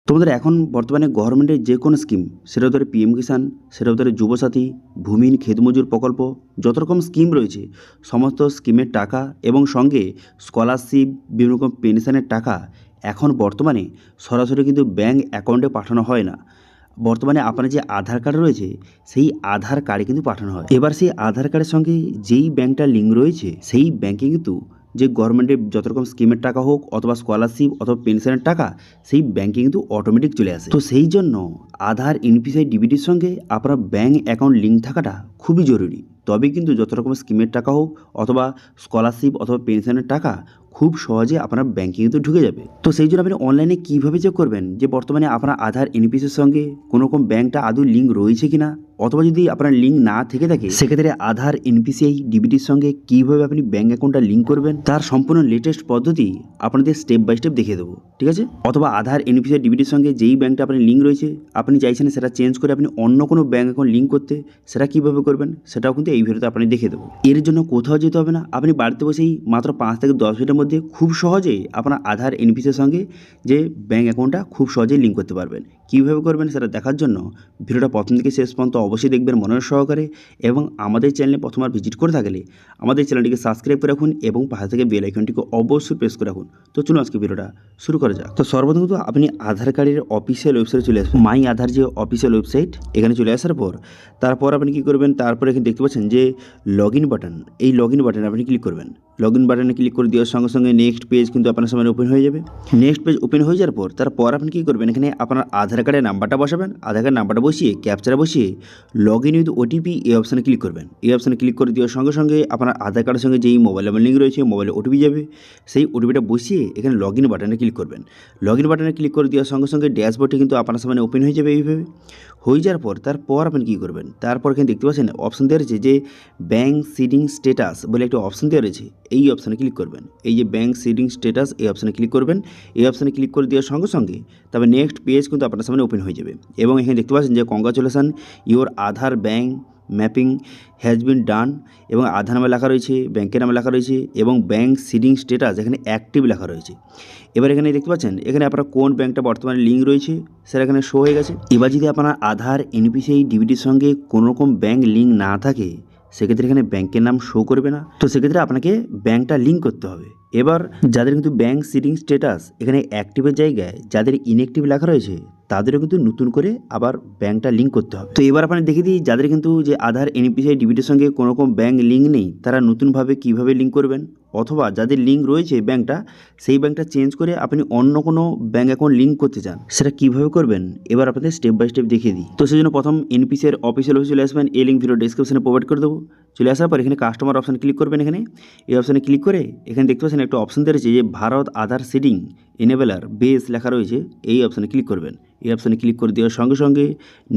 তোমাদের এখন বর্তমানে গভর্নমেন্টের যে কোনো স্কিম, সেটা হতে পারে পিএম কিষাণ, সেটা হতে পারে যুবসাথী, ভূমিহীন ক্ষেতমজুর প্রকল্প, যত রকম স্কিম রয়েছে সমস্ত স্কিমের টাকা এবং সঙ্গে স্কলারশিপ, বিভিন্ন রকম পেনশনের টাকা এখন বর্তমানে সরাসরি কিন্তু ব্যাঙ্ক অ্যাকাউন্টে পাঠানো হয় না। বর্তমানে আপনার যে আধার কার্ড রয়েছে সেই আধার কার্ডে কিন্তু পাঠানো হয়। এবার সেই আধার কার্ডের সঙ্গে যেই ব্যাঙ্কটা লিঙ্ক রয়েছে সেই ব্যাঙ্কে কিন্তু যে গভর্নমেন্টের যত রকম স্কিমের টাকা হোক অথবা স্কলারশিপ অথবা পেনশনের টাকা সেই ব্যাঙ্কে কিন্তু অটোমেটিক চলে আসে। তো সেই জন্য আধার এনপিসিআই ডিবিটির সঙ্গে আপনার ব্যাঙ্ক অ্যাকাউন্ট লিঙ্ক থাকাটা খুবই জরুরি। তবে কিন্তু যত রকম স্কিমের টাকা হোক অথবা স্কলারশিপ অথবা পেনশনের টাকা খুব সহজে আপনার ব্যাঙ্কে কিন্তু ঢুকে যাবে। তো সেই জন্য আপনি অনলাইনে কীভাবে চেক করবেন যে বর্তমানে আপনার আধার এনপিসির সঙ্গে কোনো রকম ব্যাঙ্কটা আদৌ লিঙ্ক রয়েছে কিনা, অথবা যদি আপনার লিঙ্ক না থেকে থাকে সেক্ষেত্রে আধার এনপিসিআই ডিবিটির সঙ্গে কীভাবে আপনি ব্যাঙ্ক অ্যাকাউন্টটা লিঙ্ক করবেন তার সম্পূর্ণ লেটেস্ট পদ্ধতি আপনাদের স্টেপ বাই স্টেপ দেখিয়ে দেবো, ঠিক আছে? অথবা আধার এনপিসিআই ডিবিটির সঙ্গে যেই ব্যাঙ্কটা আপনার লিঙ্ক রয়েছে আপনি চাইছেন সেটা চেঞ্জ করে আপনি অন্য কোনো ব্যাঙ্ক অ্যাকাউন্ট লিঙ্ক করতে, সেটা কীভাবে করবেন সেটাও কিন্তু এই ভিডিওতে আপনি দেখিয়ে দেবো। এর জন্য কোথাও যেতে হবে না, আপনি বাড়িতে বসেই মাত্র 5 থেকে 10 মিনিটের মধ্যে খুব সহজেই আপনার আধার এনপিসির সঙ্গে যে ব্যাঙ্ক অ্যাকাউন্টটা খুব সহজেই লিঙ্ক করতে পারবেন। কীভাবে করবেন সেটা দেখার জন্য ভিডিওটা প্রথম থেকে শেষ পর্যন্ত অবশ্যই দেখবেন মনোযোগ সহকারে, এবং আমাদের চ্যানেলে প্রথমবার ভিজিট করে থাকলে আমাদের চ্যানেলটিকে সাবস্ক্রাইব করে রাখুন এবং পাশে থেকে বেল আইকনটিকে অবশ্যই প্রেস করে রাখুন। তো চলুন আজকে ভিডিওটা শুরু করা যাক। তো সর্বপ্রথম তো আপনি আধার কার্ডের অফিসিয়াল ওয়েবসাইটে চলে আসবেন, মাই আধার যে অফিসিয়াল ওয়েবসাইট, এখানে চলে আসার পর তারপর আপনি কী করবেন, তারপর এখানে দেখতে পাচ্ছেন যে লগ ইন বাটন, এই লগ ইন বাটনে আপনি ক্লিক করবেন। লগ ইন বাটনে ক্লিক করে দেওয়ার সঙ্গে সঙ্গে নেক্সট পেজ কিন্তু আপনার সামনে ওপেন হয়ে যাবে। নেক্সট পেজ ওপেন হয়ে যাওয়ার পর তারপর আপনি কী করবেন, এখানে আপনার আধার কার্ডের নাম্বারটা বসাবেন, আধার কার্ড নাম্বারটা বসিয়ে ক্যাপচারা বসিয়ে লগ ইন উইথ ওটিপি এই অপশানে ক্লিক করবেন। এই অপশানে ক্লিক করে দেওয়ার সঙ্গে সঙ্গে আপনার আধার কার্ডের সঙ্গে যেই মোবাইল নাম্বার লিঙ্ক রয়েছে মোবাইলে ওটিপি যাবে, সেই ওটিপিটা বসিয়ে এখানে লগ ইন বাটনে ক্লিক করবেন। লগ ইন বাটনে ক্লিক করে দেওয়ার সঙ্গে সঙ্গে ড্যাশবোর্ডটি কিন্তু আপনার সামনে ওপেন হয়ে যাবে। এইভাবে হয়ে যাওয়ার পর তারপর আপনি কী করবেন, তারপর এখানে দেখতে পাচ্ছেন অপশান দেওয়া রয়েছে যে ব্যাঙ্ক সিডিং স্ট্যাটাস বলে একটা অপশান দেওয়া রয়েছে, এই অপশানে ক্লিক করবেন। এই যে ব্যাঙ্ক সিডিং স্ট্যাটাস এই অপশানে ক্লিক করবেন। এই অপশানে ক্লিক করে দেওয়ার সঙ্গে সঙ্গে তবে নেক্সট পেজ কিন্তু আপনার সামনে ওপেন হয়ে যাবে, এবং এখানে দেখতে পাচ্ছেন যে congratulation your Aadhaar bank mapping has been done, এবং আধার নামে লেখা রয়েছে, ব্যাঙ্কের নামে লেখা রয়েছে, এবং ব্যাঙ্ক সিডিং স্ট্যাটাস এখানে অ্যাক্টিভ লেখা রয়েছে। এবার এখানে দেখতে পাচ্ছেন এখানে আপনার কোন ব্যাঙ্কটা বর্তমানে লিঙ্ক রয়েছে সেটা এখানে শো হয়ে গেছে। এবার যদি আপনার আধার এনপিসিআই ডিবিটির সঙ্গে কোনো রকম ব্যাঙ্ক লিঙ্ক না থাকে সেক্ষেত্রে এখানে ব্যাঙ্কের নাম শো করবে না, তো সেক্ষেত্রে আপনাকে ব্যাঙ্কটা লিঙ্ক করতে হবে। এবার যাদের কিন্তু ব্যাঙ্ক সিডিং স্ট্যাটাস এখানে অ্যাক্টিভের জায়গায় যাদের ইনঅ্যাক্টিভ লেখা রয়েছে তাদেরও কিন্তু নতুন করে আবার ব্যাঙ্কটা লিঙ্ক করতে হবে। তো এবার আপনি দেখিয়ে দিই যাদের কিন্তু যে আধার এনপিসিআই ডিবিটির সঙ্গে কোনো রকম ব্যাঙ্ক লিঙ্ক নেই তারা নতুনভাবে কীভাবে লিঙ্ক করবেন, অথবা যাদের লিঙ্ক রয়েছে ব্যাঙ্কটা সেই ব্যাঙ্কটা চেঞ্জ করে আপনি অন্য কোনো ব্যাঙ্ক অ্যাকাউন্ট লিঙ্ক করতে চান সেটা কীভাবে করবেন এবার আপনাদের স্টেপ বাই স্টেপ দেখিয়ে দিই। তো সেই জন্য প্রথম এনপিসিআই অফিসিয়াল চলে আসবেন, এই লিঙ্ক ভিডিও ডিসক্রিপশনে প্রোভাইড করে দেবো। চলে আসার পর এখানে কাস্টমার অপশানে ক্লিক করবেন। এখানে এই অপশানে ক্লিক করে এখানে দেখতে পাচ্ছেন একটা অপশান রয়েছে যে ভারত আধার সিডিং এনেবেলার বেস লেখা রয়েছে, এই অপশানে ক্লিক করবেন। এই অপশানে ক্লিক করে দেওয়ার সঙ্গে সঙ্গে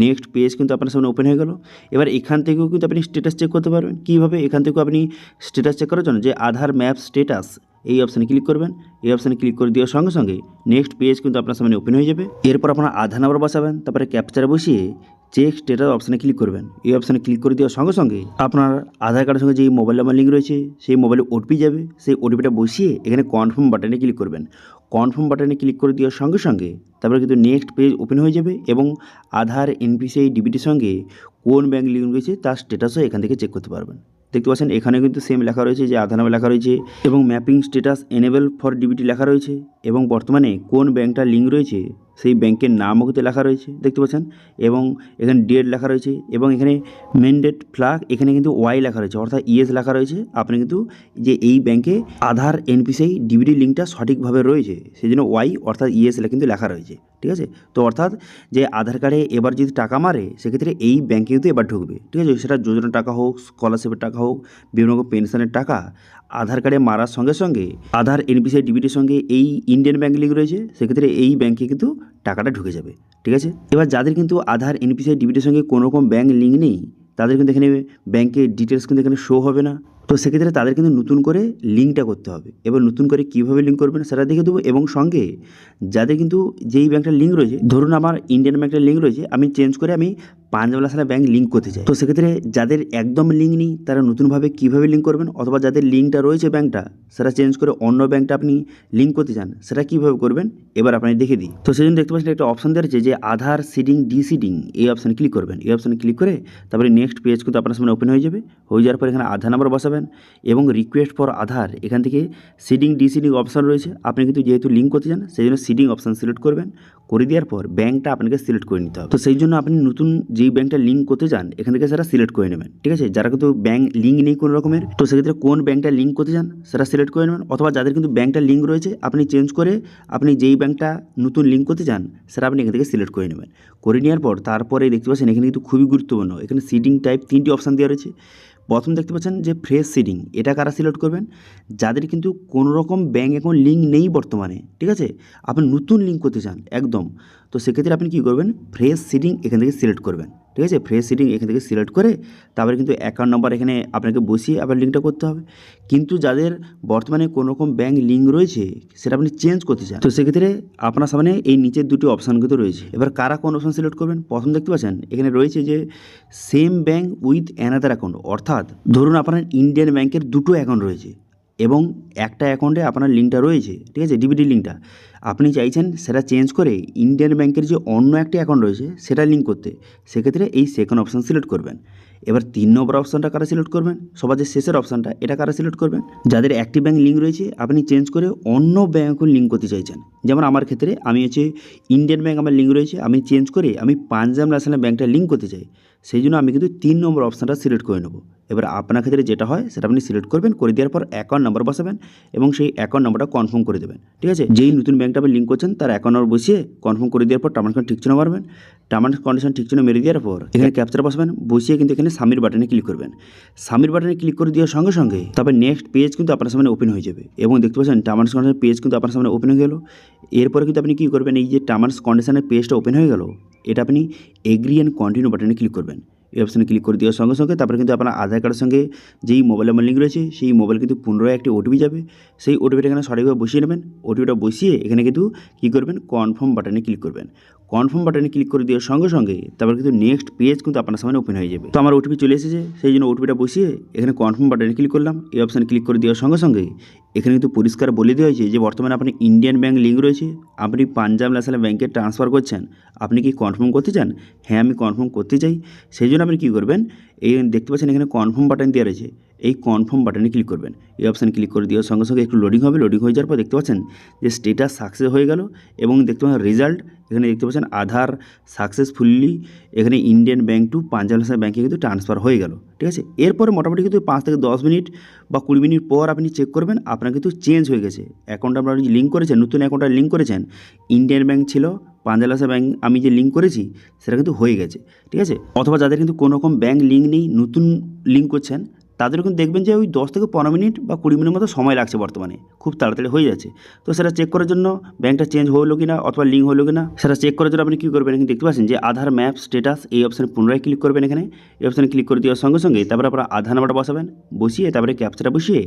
নেক্সট পেজ কিন্তু আপনার সামনে ওপেন হয়ে গেল। এবার এখান থেকেও কিন্তু আপনি স্ট্যাটাস চেক করতে পারবেন। কীভাবে, এখান থেকেও আপনি স্ট্যাটাস চেক করার জন্য যে আধার ম্যাপ স্ট্যাটাস এই অপশানে ক্লিক করবেন। এই অপশানে ক্লিক করে দেওয়ার সঙ্গে সঙ্গে নেক্সট পেজ কিন্তু আপনার সামনে ওপেন হয়ে যাবে। এরপর আপনার আধার নাম্বার বসাবেন, তারপরে ক্যাপচারে বসিয়ে চেক স্ট্যাটাস অপশানে ক্লিক করবেন। এই অপশানে ক্লিক করে দেওয়ার সঙ্গে সঙ্গে আপনার আধার কার্ডের সঙ্গে যেই মোবাইল নাম্বার লিঙ্ক রয়েছে সেই মোবাইলে ওটিপি যাবে, সেই ওটিপিটা বসিয়ে এখানে কনফার্ম বাটনে ক্লিক করবেন। কনফার্ম বাটনে ক্লিক করে দেওয়ার সঙ্গে সঙ্গে তারপরে কিন্তু নেক্সট পেজ ওপেন হয়ে যাবে, এবং আধার এনপিসিআই ডিবিটির সঙ্গে কোন ব্যাঙ্ক লিঙ্ক রয়েছে তার স্ট্যাটাসও এখান থেকে চেক করতে পারবেন। দেখতে পাচ্ছেন এখানে কিন্তু সেম লেখা রয়েছে যে আধার নামে লেখা রয়েছে, এবং mapping status enable for DBT লেখা রয়েছে, এবং বর্তমানে কোন ব্যাঙ্কটা লিঙ্ক রয়েছে সেই ব্যাঙ্কের নামও কিন্তু লেখা রয়েছে দেখতে পাচ্ছেন, এবং এখানে ডেট লেখা রয়েছে, এবং এখানে মেনডেট ফ্ল্যাগ এখানে কিন্তু ওয়াই লেখা রয়েছে, অর্থাৎ ইএস লেখা রয়েছে। আপনি কিন্তু যে এই ব্যাঙ্কে আধার এনপিসিআই ডিবিটি লিঙ্কটা সঠিকভাবে রয়েছে সেই জন্য ওয়াই অর্থাৎ ইএস কিন্তু লেখা রয়েছে, ঠিক আছে? তো অর্থাৎ যে আধার কার্ডে এবার যদি টাকা মারে সেক্ষেত্রে এই ব্যাঙ্কে কিন্তু এবার ঢুকবে, ঠিক আছে? সেটা যোজনার টাকা হোক, স্কলারশিপের টাকা হোক, বিভিন্ন রকম পেনশনের টাকা আধার কার্ডে মারার সঙ্গে সঙ্গে আধার এনপিসিআই ডিবিটির সঙ্গে এই ইন্ডিয়ান ব্যাঙ্ক লিঙ্ক রয়েছে সেক্ষেত্রে এই ব্যাঙ্কে কিন্তু টাকাটা ঢুকে যাবে, ঠিক আছে? এবার যাদের কিন্তু আধার এনপিসিআই ডিবিটির সঙ্গে কোনো রকম ব্যাঙ্ক লিঙ্ক নেই তাদের কিন্তু এখানে ব্যাঙ্কের ডিটেলস কিন্তু এখানে শো হবে না, তো সেক্ষেত্রে তাদের কিন্তু নতুন করে লিঙ্কটা করতে হবে। এবার নতুন করে কীভাবে লিঙ্ক করবেন সেটা দেখে দেবো, এবং সঙ্গে যাদের কিন্তু যেই ব্যাঙ্কটার লিঙ্ক রয়েছে, ধরুন আমার ইন্ডিয়ান ব্যাঙ্কটার লিঙ্ক রয়েছে, আমি চেঞ্জ করে আমি পাঞ্জাব ন্যাশনাল ব্যাঙ্ক লিঙ্ক করতে চায়। তো সেক্ষেত্রে যাদের একদম লিঙ্ক নেই তারা নতুনভাবে কীভাবে লিঙ্ক করবেন, অথবা যাদের লিঙ্কটা রয়েছে ব্যাঙ্কটা সেটা চেঞ্জ করে অন্য ব্যাঙ্কটা আপনি লিঙ্ক করতে চান সেটা কীভাবে করবেন এবার আপনাকে দেখে দিই। তো সেই জন্য দেখতে পাচ্ছেন একটা অপশান দেওয়া রয়েছে যে আধার সিডিং ডিসিডিং, এই অপশানে ক্লিক করবেন। এই অপশানে ক্লিক করে তারপরে নেক্সট পেজ কিন্তু আপনার সামনে ওপেন হয়ে যাবে। হয়ে যাওয়ার পর এখানে আধার নাম্বার বসাবেন এবং রিকোয়েস্ট ফর আধার এখান থেকে সিডিং ডিসিডিং অপশান রয়েছে। আপনি কিন্তু যেহেতু লিঙ্ক করতে চান সেই জন্য সিডিং অপশান সিলেক্ট করবেন। করে দেওয়ার পর ব্যাঙ্কটা আপনাকে সিলেক্ট করে নিতে হবে। তো সেই জন্য আপনি নতুন যেই ব্যাঙ্কটা লিঙ্ক করতে চান এখান থেকে সেটা সিলেক্ট করে নেবেন, ঠিক আছে। যারা কিন্তু ব্যাঙ্ক লিঙ্ক নেই কোনো রকমের, তো সেক্ষেত্রে কোন ব্যাঙ্কটা লিঙ্ক করতে চান সেটা সিলেক্ট করে নেবেন। অথবা যাদের কিন্তু ব্যাঙ্কটা লিঙ্ক রয়েছে আপনি চেঞ্জ করে আপনি যেই ব্যাঙ্কটা নতুন লিঙ্ক করতে চান সেটা আপনি এখান থেকে সিলেক্ট করে নেবেন। করে নেওয়ার পর তারপরে দেখতে পাচ্ছেন এখানে কিন্তু খুবই গুরুত্বপূর্ণ, এখানে সিডিং টাইপ 3টি অপশান দেওয়া রয়েছে। প্রথম দেখতে পাচ্ছেন যে ফ্রেশ সিডিং, এটা কারা সিলেক্ট করবেন, যাদের কিন্তু কোনো রকম ব্যাঙ্ক অ্যাকাউন্ট লিঙ্ক নেই বর্তমানে, ঠিক আছে, আপনি নতুন লিঙ্ক করতে চান একদম। তো সেক্ষেত্রে আপনি কী করবেন, ফ্রেশ সিডিং এখান থেকে সিলেক্ট করবেন, ঠিক আছে। ফ্রেশ সিডিং এখান থেকে সিলেক্ট করে তারপরে কিন্তু অ্যাকাউন্ট নাম্বার এখানে আপনাকে বসিয়ে আবার লিঙ্কটা করতে হবে। কিন্তু যাদের বর্তমানে কোনো রকম ব্যাঙ্ক লিঙ্ক রয়েছে সেটা আপনি চেঞ্জ করতে চান, তো সেক্ষেত্রে আপনার সামনে এই নিচের দুটি অপশান কিন্তু রয়েছে। এবার কারা কোন অপশান সিলেক্ট করবেন, প্রথম দেখতে পাচ্ছেন এখানে রয়েছে যে same bank with another account, অর্থাৎ ধরুন আপনার ইন্ডিয়ান ব্যাঙ্কের দুটো অ্যাকাউন্ট রয়েছে এবং একটা অ্যাকাউন্টে আপনার লিঙ্কটা রয়েছে, ঠিক আছে, ডিবিটি লিঙ্কটা আপনি চাইছেন সেটা চেঞ্জ করে ইন্ডিয়ান ব্যাঙ্কের যে অন্য একটা অ্যাকাউন্ট রয়েছে সেটা লিঙ্ক করতে, সেক্ষেত্রে এই সেকেন্ড অপশান সিলেক্ট করবেন। এবার 3 নম্বর অপশানটা কারা সিলেক্ট করবেন, সবার যে শেষের অপশানটা এটা কারা সিলেক্ট করবেন, যাদের একটি ব্যাঙ্ক লিঙ্ক রয়েছে আপনি চেঞ্জ করে অন্য ব্যাঙ্ক লিঙ্ক করতে চাইছেন। যেমন আমার ক্ষেত্রে আমি হচ্ছে ইন্ডিয়ান ব্যাঙ্ক আমার লিঙ্ক রয়েছে, আমি চেঞ্জ করে আমি পাঞ্জাব ন্যাশনাল ব্যাঙ্কটা লিঙ্ক করতে চাই, সেই জন্য আমি কিন্তু 3 নম্বর অপশানটা সিলেক্ট করে নেব। এবার আপনার ক্ষেত্রে যেটা হয় সেটা আপনি সিলেক্ট করবেন, করে দেওয়ার পর অ্যাকাউন্ট নাম্বার বসাবেন এবং সেই অ্যাকাউন্ট নাম্বারটা কনফার্ম করে দেবেন, ঠিক আছে। যেই নতুন ব্যাঙ্কটা আপনি লিঙ্ক করছেন তার অ্যাকাউন্ট নাম্বার বসিয়ে কনফার্ম করে দেওয়ার পর টার্ম অ্যান্ড ঠিক চিহ্ন মারবেন। টার্ম অ্যান্ড কন্ডিশন ঠিক চিহ্ন মেরে দেওয়ার পর এখানে ক্যাপচার বসাবেন, বসিয়ে কিন্তু এখানে সাবমিট বাটনে ক্লিক করবেন। সাবমিট বাটনে ক্লিক করে দেওয়ার সঙ্গে সঙ্গে তারপর নেক্সট পেজ কিন্তু আপনার সামনে ওপেন হয়ে যাবে এবং দেখতে পাচ্ছেন টার্ম অ্যান্ড কন্ডিশন পেজ কিন্তু আপনার সামনে ওপেন হয়ে গেল। এরপরে কিন্তু আপনি কী করবেন, এই যে টার্ম অ্যান্ড কন্ডিশনের পেজটা ওপেন হয়ে গেল এটা আপনি এগ্রি অ্যান্ড কন্টিনিউ বাটনে ক্লিক করবেন। এই অপশানে ক্লিক করে দেওয়ার সঙ্গে সঙ্গে তারপরে কিন্তু আপনার আধার কার্ডের সঙ্গে যেই মোবাইল নাম্বার লিঙ্ক রয়েছে সেই মোবাইল কিন্তু পুনরায় একটি ওটিপি যাবে, সেই ওটিপিটা এখানে সঠিকভাবে বসিয়ে নেবেন। ওটিপিটা বসিয়ে এখানে কিন্তু কী করবেন, কনফার্ম বাটনে ক্লিক করবেন। কনফার্ম বাটনে ক্লিক করে দেওয়ার সঙ্গে সঙ্গে তারপর কিন্তু নেক্সট পেজ কিন্তু আপনার সামনে ওপেন হয়ে যাবে। তো আমার ওটিপি চলে এসেছে, সেই জন্য ওটিপিটা বসিয়ে এখানে কনফার্ম বাটনে ক্লিক করলাম। এই অপশানে ক্লিক করে দেওয়ার সঙ্গে সঙ্গে এখানে কিন্তু পরিষ্কার বলে দেওয়া হয়েছে যে বর্তমানে আপনি ইন্ডিয়ান ব্যাঙ্ক লিঙ্ক রয়েছে, আপনি পাঞ্জাব ন্যাশনাল ব্যাঙ্কে ট্রান্সফার করছেন, আপনি কি কনফার্ম করতে চান, হ্যাঁ আমি কনফার্ম করতে চাই। সেই জন্য আপনি কী করবেন, এই দেখতে পাচ্ছেন এখানে কনফার্ম বাটন দেওয়া রয়েছে, এই কনফার্ম বাটনে ক্লিক করবেন। এই অপশানে ক্লিক করে দেওয়ার সঙ্গে সঙ্গে একটু লোডিং হবে, লোডিং হয়ে যাওয়ার পর দেখতে পাচ্ছেন যে স্টেটাস সাকসেস হয়ে গেল এবং দেখতে পাচ্ছেন রেজাল্ট এখানে দেখতে পাচ্ছেন আধার সাকসেসফুলি এখানে Indian bank two Punjab national ব্যাঙ্কে কিন্তু ট্রান্সফার হয়ে গেল, ঠিক আছে। এরপরে মোটামুটি কিন্তু 5 থেকে 10 মিনিট বা 20 মিনিট পর আপনি চেক করবেন আপনার কিন্তু চেঞ্জ হয়ে গেছে অ্যাকাউন্টটা। আপনারা যে লিঙ্ক করেছেন, নতুন অ্যাকাউন্টটা লিঙ্ক করেছেন, ইন্ডিয়ান ব্যাঙ্ক ছিল, পাঞ্জাব ন্যাশনাল ব্যাঙ্ক আমি যে লিঙ্ক করেছি সেটা কিন্তু হয়ে গেছে, ঠিক আছে। অথবা যাদের কিন্তু কোনো রকম ব্যাঙ্ক লিঙ্ক নেই, নতুন লিঙ্ক করছেন, তাদেরও কিন্তু দেখবেন যে ওই 10 থেকে 15 মিনিট বা 20 মিনিটের মতো সময় লাগছে, বর্তমানে খুব তাড়াতাড়ি হয়ে যাচ্ছে। তো সেটা চেক করার জন্য ব্যাঙ্কটা চেঞ্জ হলো কি না অথবা লিঙ্ক হলো কি না সেটা চেক করার জন্য আপনি কী করবেন, এখানে দেখতে পাচ্ছেন যে আধার ম্যাপ স্ট্যাটাস, এই অপশানে পুনরায় ক্লিক করবেন। এখানে এই অপশানে ক্লিক করে দেওয়ার সঙ্গে সঙ্গে তারপরে আপনার আধার নাম্বারটা বসাবেন, বসিয়ে তারপরে ক্যাপচারটা বসিয়ে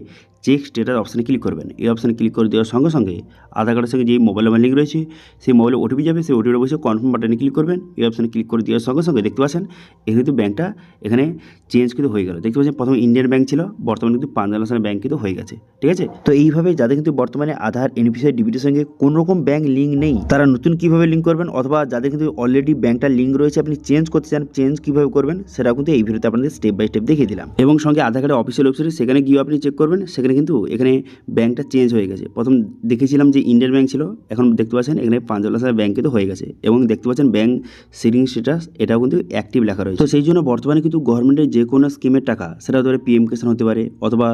চেক স্ট্যাটাস অপশানে ক্লিক করবেন। এই অপশানে ক্লিক করে দেওয়ার সঙ্গে সঙ্গে আধার কার্ডের সঙ্গে যেই মোবাইল নাম্বার লিঙ্ক রয়েছে সেই মোবাইলে ওটিপি যাবে, সেই ওটিপিটা বসে কনফার্ম বাটনে ক্লিক করবেন। এই অপশানে ক্লিক করে দেওয়ার সঙ্গে সঙ্গে দেখতে পাচ্ছেন এখানে কিন্তু ব্যাঙ্কটা এখানে চেঞ্জ কিন্তু হয়ে গেল। দেখতে পাচ্ছেন প্রথমে ইন্ডিয়ান ব্যাঙ্ক ছিল, বর্তমানে কিন্তু পাঞ্জাব ন্যাশনাল ব্যাঙ্ক কিন্তু হয়ে গেছে, ঠিক আছে। তো এইভাবে যাদের কিন্তু বর্তমানে আধার এনপিসিআই ডিবিটির সঙ্গে কোনো রকম ব্যাঙ্ক লিঙ্ক নেই তারা নতুন কীভাবে লিঙ্ক করবেন, অথবা যাদের কিন্তু অলরেডি ব্যাঙ্কটা লিঙ্ক রয়েছে আপনি চেঞ্জ করতে চান, চেঞ্জ কীভাবে করবেন সেটা কিন্তু এই ভিডিওতে আপনাদের স্টেপ বাই স্টেপ দেখিয়ে দিলাম। এবং সঙ্গে আধার কার্ডের অফিসিয়াল ওয়েবসাইট সেখানে গিয়ে আপনি চেক করবেন, সেখানে কিন্তু এখানে ব্যাঙ্কটা চেঞ্জ হয়ে গেছে। প্রথম দেখেছিলাম যে ইন্ডিয়ান ব্যাঙ্ক ছিল, এখন দেখতে পাচ্ছেন এখানে পাঞ্জাব ন্যাশনাল ব্যাঙ্ক কিন্তু হয়ে গেছে এবং দেখতে পাচ্ছেন ব্যাঙ্ক সিডিং স্ট্যাটাস এটাও কিন্তু অ্যাক্টিভ লেখা রয়েছে। তো সেই জন্য বর্তমানে কিন্তু গভর্নমেন্টের যে কোনো স্কিমের টাকা, সেটা ধরে পিএম কিষাণ হতে পারে, অথবা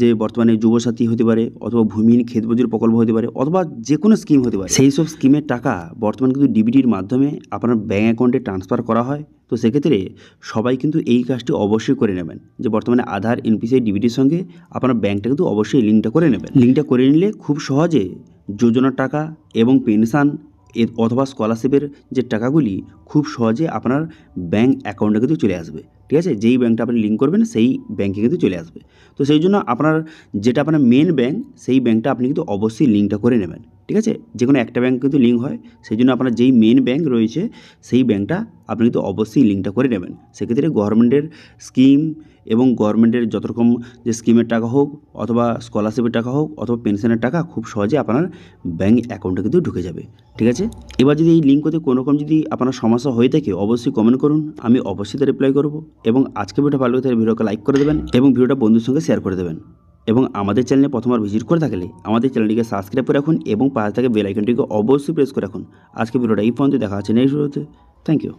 যে বর্তমানে যুবসাথী হতে পারে, অথবা ভূমিহীন ক্ষেত মজুর প্রকল্প হতে পারে, অথবা যে কোনো স্কিম হতে পারে, সেই সব স্কিমের টাকা বর্তমানে কিন্তু ডিবিটির মাধ্যমে আপনার ব্যাঙ্ক অ্যাকাউন্টে ট্রান্সফার করা হয়। তো সেক্ষেত্রে সবাই কিন্তু এই কাজটি অবশ্যই করে নেবেন যে বর্তমানে আধার এনপিসিআই ডিবিটির সঙ্গে আপনার ব্যাঙ্কটা কিন্তু অবশ্যই লিঙ্কটা করে নেবেন। লিঙ্কটা করে নিলে খুব সহজে যোজনার টাকা এবং পেনশন অথবা স্কলারশিপের যে টাকাগুলি খুব সহজে আপনার ব্যাঙ্ক অ্যাকাউন্টে কিন্তু চলে আসবে, ঠিক আছে। যেই ব্যাঙ্কটা আপনি লিঙ্ক করবেন সেই ব্যাঙ্কে কিন্তু চলে আসবে। তো সেই জন্য আপনার যেটা আপনার মেন ব্যাঙ্ক সেই ব্যাঙ্কটা আপনি কিন্তু অবশ্যই লিঙ্কটা করে নেবেন। ঠিক আছে, যে কোনো একটা ব্যাঙ্ক কিন্তু লিঙ্ক হয়, সেই জন্য আপনার যেই মেন ব্যাঙ্ক রয়েছে সেই ব্যাঙ্কটা আপনি কিন্তু অবশ্যই লিঙ্কটা করে নেবেন। সেক্ষেত্রে গভর্নমেন্টের স্কিম এবং গভর্নমেন্টের যত রকম যে স্কিমের টাকা হোক অথবা স্কলারশিপের টাকা হোক অথবা পেনশনের টাকা খুব সহজে আপনার ব্যাঙ্ক অ্যাকাউন্টে কিন্তু ঢুকে যাবে। ঠিক আছে, এবার যদি এই লিঙ্ক করতে কোনো রকম যদি আপনার সমস্যা হয়ে থাকে অবশ্যই কমেন্ট করুন, আমি অবশ্যই তা রিপ্লাই করব। এবং আজকে ভিডিওটা ভালো লাগে ভিডিওকে লাইক করে দেবেন এবং ভিডিওটা বন্ধুর সঙ্গে শেয়ার করে দেবেন। এবং আমাদের চ্যানেলে প্রথমবার ভিজিট করে থাকলে আমাদের চ্যানেলটিকে সাবস্ক্রাইব করে রাখুন এবং পাশে থাকা বেল আইকনটিকে অবশ্যই প্রেস করে রাখুন। আজকে ভিডিওটা এই পর্যন্ত, দেখা হচ্ছে নেক্সট ভিডিওতে। Thank you.